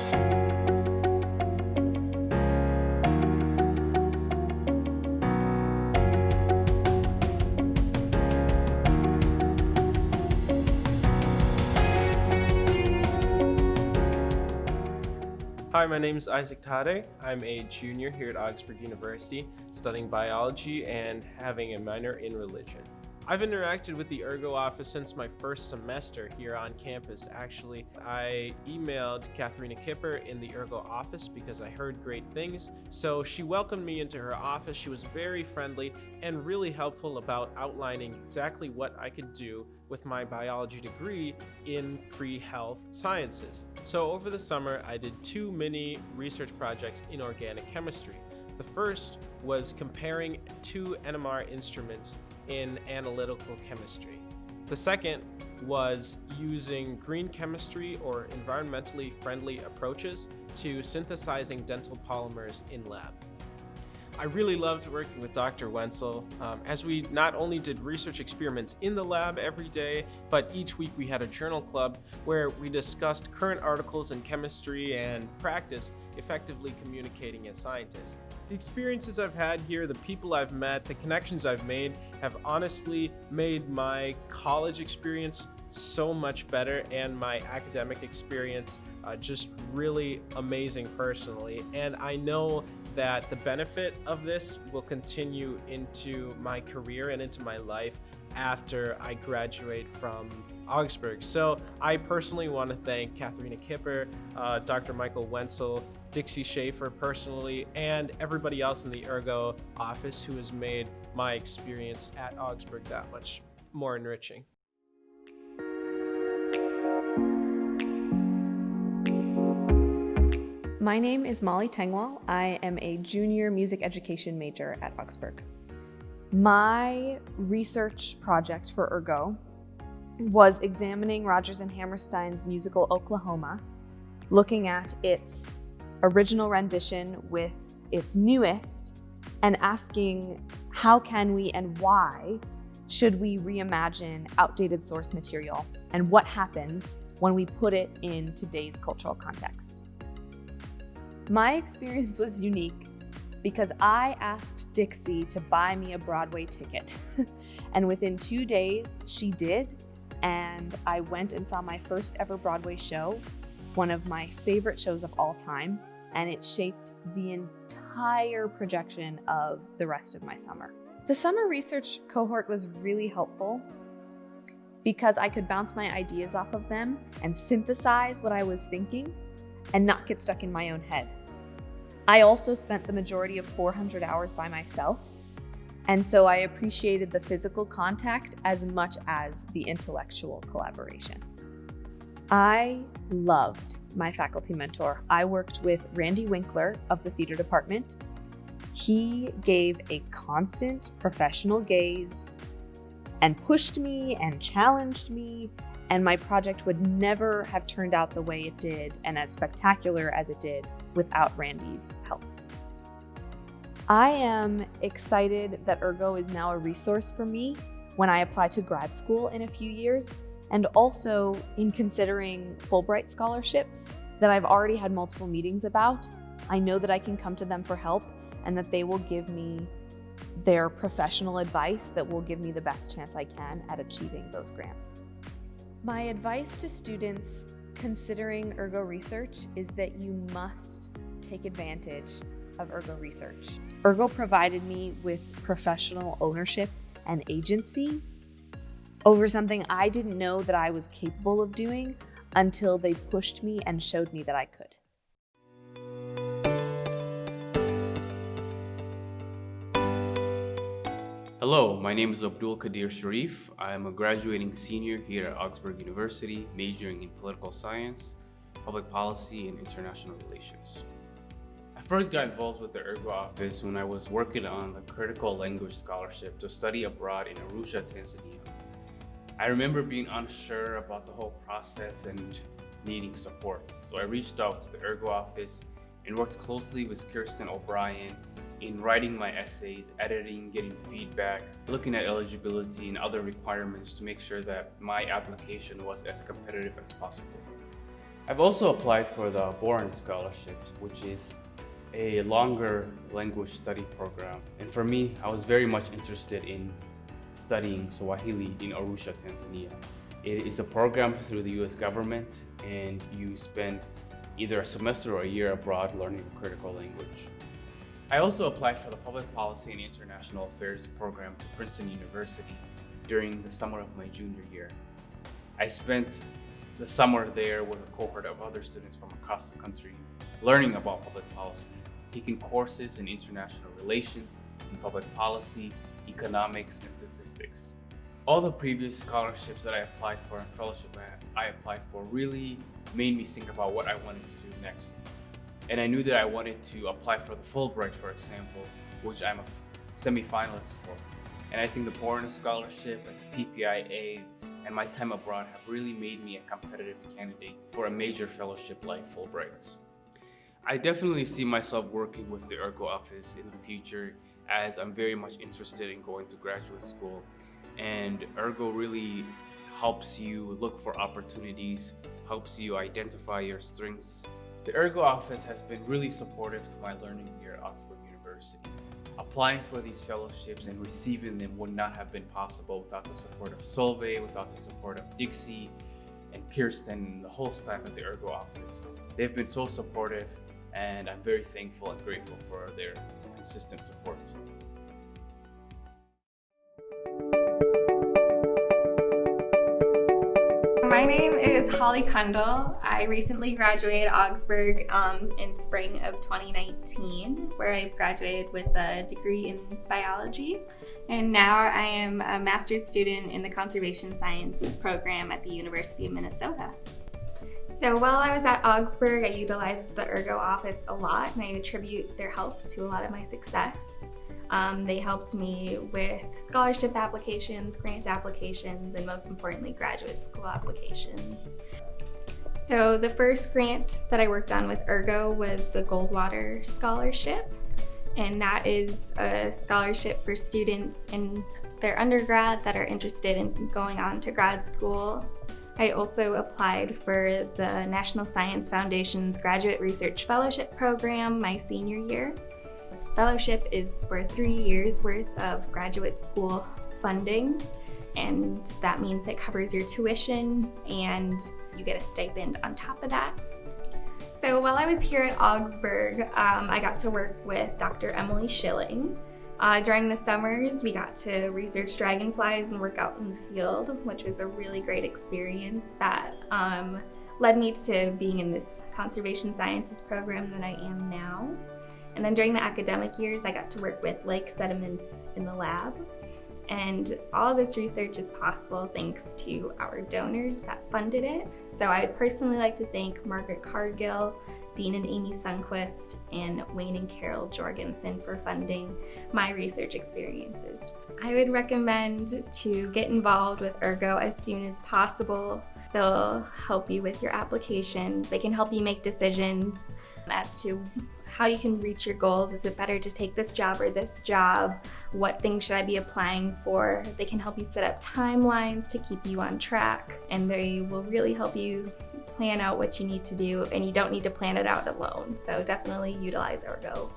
Hi, my name is Isaac Tade. I'm a junior here at Augsburg University, studying biology and having a minor in religion. I've interacted with the ERGO office since my first semester here on campus. Actually, I emailed Katharina Kipper in the ERGO office because I heard great things. So she welcomed me into her office. She was very friendly and really helpful about outlining exactly what I could do with my biology degree in pre-health sciences. So over the summer, I did 2 mini research projects in organic chemistry. The first was comparing 2 NMR instruments in analytical chemistry. The second was using green chemistry or environmentally friendly approaches to synthesizing dental polymers in lab. I really loved working with Dr. Wenzel, as we not only did research experiments in the lab every day, but each week we had a journal club where we discussed current articles in chemistry and practiced effectively communicating as scientists. The experiences I've had here, the people I've met, the connections I've made have honestly made my college experience so much better and my academic experience just really amazing personally. And I know that the benefit of this will continue into my career and into my life after I graduate from Augsburg. So I personally want to thank Katharina Kipper, Dr. Michael Wenzel, Dixie Schaefer personally, and everybody else in the ERGO office who has made my experience at Augsburg that much more enriching. My name is Molly Tengwall. I am a junior music education major at Augsburg. My research project for ERGO was examining Rodgers and Hammerstein's musical Oklahoma, looking at its original rendition with its newest, and asking how can we and why should we reimagine outdated source material, and what happens when we put it in today's cultural context. My experience was unique because I asked Dixie to buy me a Broadway ticket. And within 2 days, she did. And I went and saw my first ever Broadway show, one of my favorite shows of all time. And it shaped the entire projection of the rest of my summer. The summer research cohort was really helpful because I could bounce my ideas off of them and synthesize what I was thinking and not get stuck in my own head. I also spent the majority of 400 hours by myself, and so I appreciated the physical contact as much as the intellectual collaboration. I loved my faculty mentor. I worked with Randy Winkler of the theater department. He gave a constant professional gaze and pushed me and challenged me, and my project would never have turned out the way it did and as spectacular as it did without Randy's help. I am excited that ERGO is now a resource for me when I apply to grad school in a few years, and also in considering Fulbright scholarships that I've already had multiple meetings about. I know that I can come to them for help and that they will give me their professional advice that will give me the best chance I can at achieving those grants. My advice to students considering ERGO research is that you must take advantage of ERGO research. ERGO provided me with professional ownership and agency over something I didn't know that I was capable of doing until they pushed me and showed me that I could. Hello, my name is Abdul Qadir Sharif. I am a graduating senior here at Augsburg University, majoring in political science, public policy, and international relations. I first got involved with the ERGO office when I was working on the critical language scholarship to study abroad in Arusha, Tanzania. I remember being unsure about the whole process and needing support. So I reached out to the ERGO office and worked closely with Kirsten O'Brien in writing my essays, editing, getting feedback, looking at eligibility and other requirements to make sure that my application was as competitive as possible. I've also applied for the Boren Scholarship, which is a longer language study program. And for me, I was very much interested in studying Swahili in Arusha, Tanzania. It is a program through the US government, and you spend either a semester or a year abroad learning a critical language. I also applied for the Public Policy and International Affairs program to Princeton University during the summer of my junior year. I spent the summer there with a cohort of other students from across the country, learning about public policy, taking courses in international relations, in public policy, economics, and statistics. All the previous scholarships that I applied for and fellowship I applied for really made me think about what I wanted to do next. And I knew that I wanted to apply for the Fulbright, for example, which I'm a semi-finalist for. And I think the Boren Scholarship and the PPIA and my time abroad have really made me a competitive candidate for a major fellowship like Fulbright. I definitely see myself working with the ERGO office in the future, as I'm very much interested in going to graduate school. And ERGO really helps you look for opportunities, helps you identify your strengths. The ERGO office has been really supportive to my learning here at Augsburg University. Applying for these fellowships and receiving them would not have been possible without the support of Solveig, without the support of Dixie and Kirsten and the whole staff at the ERGO office. They've been so supportive, and I'm very thankful and grateful for their consistent support. My name is Holly Kundal. I recently graduated Augsburg in spring of 2019, where I graduated with a degree in biology. And now I am a master's student in the Conservation Sciences program at the University of Minnesota. So while I was at Augsburg, I utilized the ERGO office a lot, and I attribute their help to a lot of my success. They helped me with scholarship applications, grant applications, and most importantly, graduate school applications. So the first grant that I worked on with ERGO was the Goldwater Scholarship, and that is a scholarship for students in their undergrad that are interested in going on to grad school. I also applied for the National Science Foundation's Graduate Research Fellowship Program my senior year. Fellowship is for 3 years worth of graduate school funding, and that means it covers your tuition and you get a stipend on top of that. So while I was here at Augsburg, I got to work with Dr. Emily Schilling. During the summers, we got to research dragonflies and work out in the field, which was a really great experience that led me to being in this conservation sciences program that I am now. And then during the academic years, I got to work with lake sediments in the lab. And all this research is possible thanks to our donors that funded it. So I'd personally like to thank Margaret Cargill, Dean and Amy Sundquist, and Wayne and Carol Jorgensen for funding my research experiences. I would recommend to get involved with ERGO as soon as possible. They'll help you with your applications. They can help you make decisions as to how you can reach your goals. Is it better to take this job or this job? What things should I be applying for? They can help you set up timelines to keep you on track, and they will really help you plan out what you need to do, and you don't need to plan it out alone. So definitely utilize ERGO.